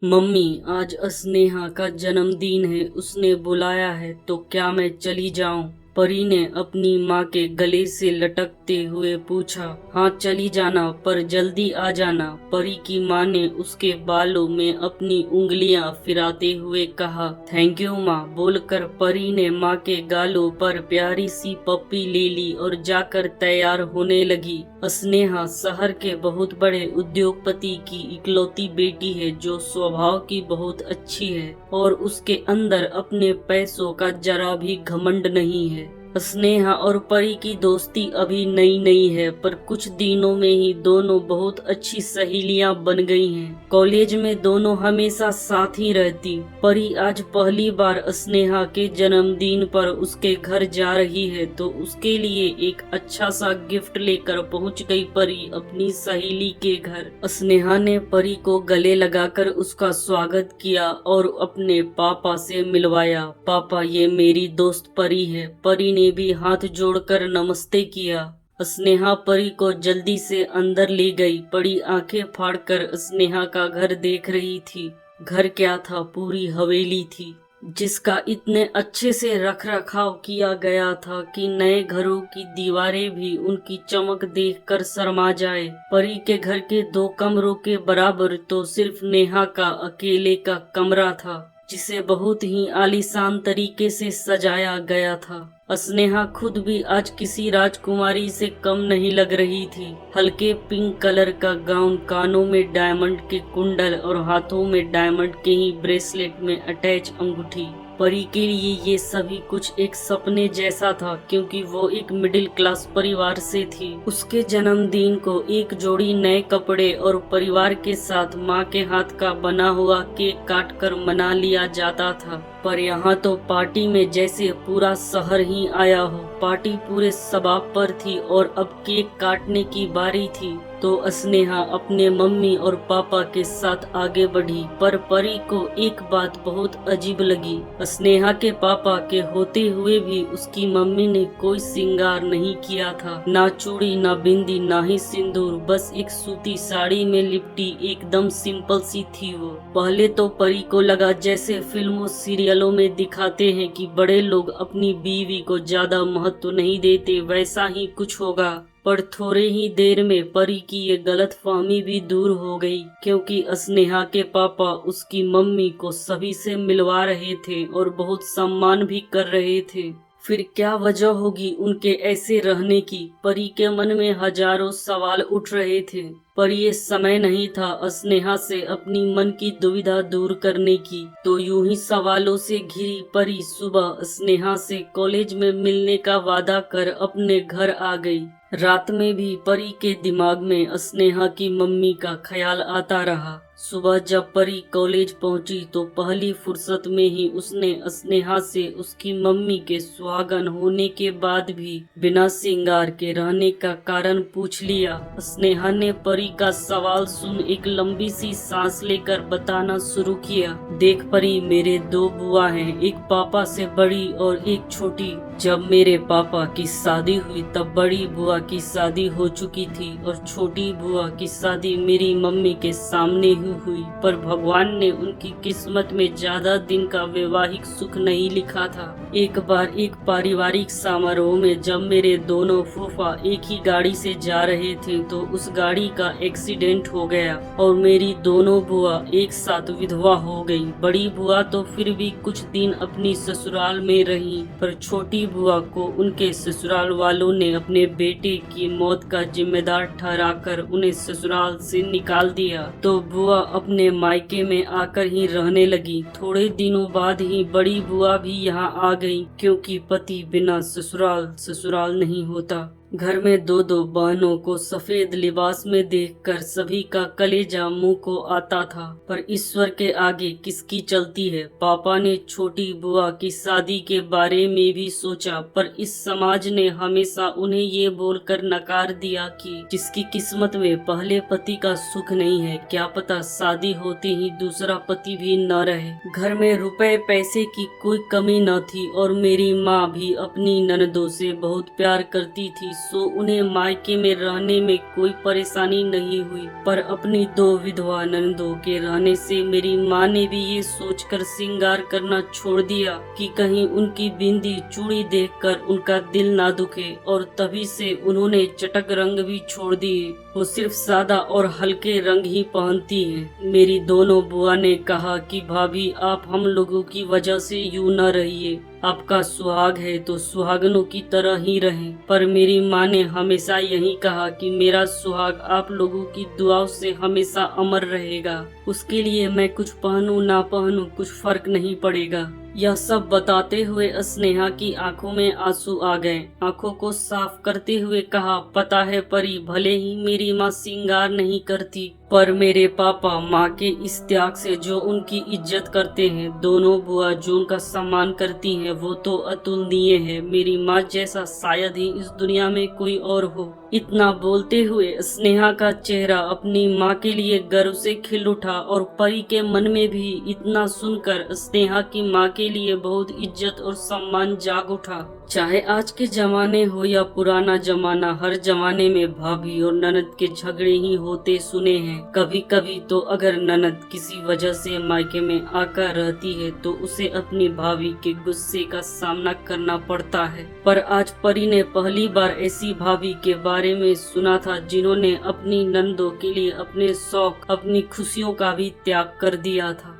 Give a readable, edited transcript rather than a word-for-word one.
Mummy, आज स्नेहा का जन्मदिन है। उसने बुलाया है तो क्या मैं चली जाऊं? परी ने अपनी माँ के गले से लटकते हुए पूछा। हाँ, चली जाना, पर जल्दी आ जाना। परी की माँ ने उसके बालों में अपनी उंगलियां फिराते हुए कहा। थैंक यू माँ, बोलकर परी ने माँ के गालों पर प्यारी सी पप्पी ले ली और जाकर तैयार होने लगी। स्नेहा शहर के बहुत बड़े उद्योगपति की इकलौती बेटी है जो स्वभाव की बहुत अच्छी है और उसके अंदर अपने पैसों का जरा भी घमंड नहीं है। स्नेहा और परी की दोस्ती अभी नई नई है, पर कुछ दिनों में ही दोनों बहुत अच्छी सहेलियां बन गई हैं। कॉलेज में दोनों हमेशा साथ ही रहती। परी आज पहली बार स्नेहा के जन्मदिन पर उसके घर जा रही है तो उसके लिए एक अच्छा सा गिफ्ट लेकर पहुंच गई परी अपनी सहेली के घर। स्नेहा ने परी को गले लगाकर उसका स्वागत किया और अपने पापा से मिलवाया। पापा, ये मेरी दोस्त परी है। परी ने भी हाथ जोड़कर नमस्ते किया। स्नेहा परी को जल्दी से अंदर ले गई। परी आंखें फाड़कर स्नेहा का घर देख रही थी। घर क्या था, पूरी हवेली थी जिसका इतने अच्छे से रख रखाव किया गया था कि नए घरों की दीवारें भी उनकी चमक देखकर शर्मा जाए। परी के घर के 2 कमरों के बराबर तो सिर्फ नेहा का अकेले का कमरा था जिसे बहुत ही आलीशान तरीके से सजाया गया था। स्नेहा खुद भी आज किसी राजकुमारी से कम नहीं लग रही थी। हल्के पिंक कलर का गाउन, कानों में डायमंड के कुंडल और हाथों में डायमंड के ही ब्रेसलेट में अटैच अंगूठी। परी के लिए ये सभी कुछ एक सपने जैसा था, क्योंकि वो एक मिडिल क्लास परिवार से थी। उसके जन्मदिन को एक जोड़ी नए कपड़े और परिवार के साथ माँ के हाथ का बना हुआ केक काट कर मना लिया जाता था। पर यहाँ तो पार्टी में जैसे पूरा शहर ही आया हो। पार्टी पूरे शबाब पर थी और अब केक काटने की बारी थी तो स्नेहा अपने मम्मी और पापा के साथ आगे बढ़ी। पर परी को एक बात बहुत अजीब लगी। स्नेहा के पापा के होते हुए भी उसकी मम्मी ने कोई श्रृंगार नहीं किया था। ना चूड़ी, ना बिंदी, ना ही सिंदूर, बस एक सूती साड़ी में लिपटी एकदम सिंपल सी थी वो। पहले तो परी को लगा जैसे फिल्मों सीरियलों में दिखाते हैं कि बड़े लोग अपनी बीवी को ज्यादा महत्व नहीं देते, वैसा ही कुछ होगा। पर थोड़े ही देर में परी की ये गलतफहमी भी दूर हो गई, क्योंकि स्नेहा के पापा उसकी मम्मी को सभी से मिलवा रहे थे और बहुत सम्मान भी कर रहे थे। फिर क्या वजह होगी उनके ऐसे रहने की? परी के मन में हजारों सवाल उठ रहे थे, पर ये समय नहीं था स्नेहा से अपनी मन की दुविधा दूर करने की। तो यूं ही सवालों से घिरी परी सुबह स्नेहा से कॉलेज में मिलने का वादा कर अपने घर आ गई। रात में भी परी के दिमाग में स्नेहा की मम्मी का ख्याल आता रहा। सुबह जब परी कॉलेज पहुंची तो पहली फुर्सत में ही उसने स्नेहा से उसकी मम्मी के सुहागन होने के बाद भी बिना श्रृंगार के रहने का कारण पूछ लिया। स्नेहा ने परी का सवाल सुन एक लंबी सी सांस लेकर बताना शुरू किया। देख परी, मेरे 2 बुआ हैं, एक पापा से बड़ी और एक छोटी। जब मेरे पापा की शादी हुई तब बड़ी बुआ की शादी हो चुकी थी और छोटी बुआ की शादी मेरी मम्मी के सामने ही हुई। पर भगवान ने उनकी किस्मत में ज्यादा दिन का वैवाहिक सुख नहीं लिखा था। एक बार एक पारिवारिक समारोह में जब मेरे दोनों फूफा एक ही गाड़ी से जा रहे थे तो उस गाड़ी का एक्सीडेंट हो गया और मेरी दोनों बुआ एक साथ विधवा हो गई। बड़ी बुआ तो फिर भी कुछ दिन अपनी ससुराल में रही, पर छोटी बुआ को उनके ससुराल वालों ने अपने बेटे की मौत का जिम्मेदार ठहराकर उन्हें ससुराल से निकाल दिया। तो बुआ अपने मायके में आकर ही रहने लगी। थोड़े दिनों बाद ही बड़ी बुआ भी यहाँ आ गई, क्योंकि पति बिना ससुराल नहीं होता। घर में 2 बहनों को सफेद लिबास में देखकर सभी का कलेजा मुंह को आता था। पर ईश्वर के आगे किसकी चलती है। पापा ने छोटी बुआ की शादी के बारे में भी सोचा, पर इस समाज ने हमेशा उन्हें ये बोलकर नकार दिया कि जिसकी किस्मत में पहले पति का सुख नहीं है, क्या पता शादी होते ही दूसरा पति भी न रहे। घर में रुपए पैसे की कोई कमी न थी और मेरी माँ भी अपनी ननदों से बहुत प्यार करती थी। सो उन्हें मायके में रहने में कोई परेशानी नहीं हुई। पर अपनी 2 विधवा ननदों के रहने से मेरी माँ ने भी ये सोचकर श्रृंगार करना छोड़ दिया कि कहीं उनकी बिंदी चूड़ी देखकर उनका दिल ना दुखे, और तभी से उन्होंने चटक रंग भी छोड़ दिए। वो सिर्फ सादा और हल्के रंग ही पहनती हैं। मेरी दोनों बुआ ने कहा कि भाभी आप हम लोगों की वजह से यूं न रहिए, आपका सुहाग है तो सुहागनों की तरह ही रहें। पर मेरी माँ ने हमेशा यही कहा कि मेरा सुहाग आप लोगों की दुआओं से हमेशा अमर रहेगा, उसके लिए मैं कुछ पहनूं ना पहनूं कुछ फर्क नहीं पड़ेगा। यह सब बताते हुए स्नेहा की आंखों में आंसू आ गए। आंखों को साफ करते हुए कहा, पता है परी, भले ही मेरी माँ श्रृंगार नहीं करती, पर मेरे पापा माँ के इस त्याग से जो उनकी इज्जत करते हैं, दोनों बुआ जो उनका सम्मान करती हैं, वो तो अतुलनीय है। मेरी माँ जैसा शायद ही इस दुनिया में कोई और हो। इतना बोलते हुए स्नेहा का चेहरा अपनी माँ के लिए गर्व से खिल उठा, और परी के मन में भी इतना सुनकर स्नेहा की माँ के लिए बहुत इज्जत और सम्मान जाग उठा। चाहे आज के जमाने हो या पुराना जमाना, हर जमाने में भाभी और ननद के झगड़े ही होते सुने हैं। कभी कभी तो अगर ननद किसी वजह से मायके में आकर रहती है तो उसे अपनी भाभी के गुस्से का सामना करना पड़ता है। पर आज परी ने पहली बार ऐसी भाभी के बारे में सुना था जिन्होंने अपनी ननदों के लिए अपने शौक, अपनी खुशियों का भी त्याग कर दिया था।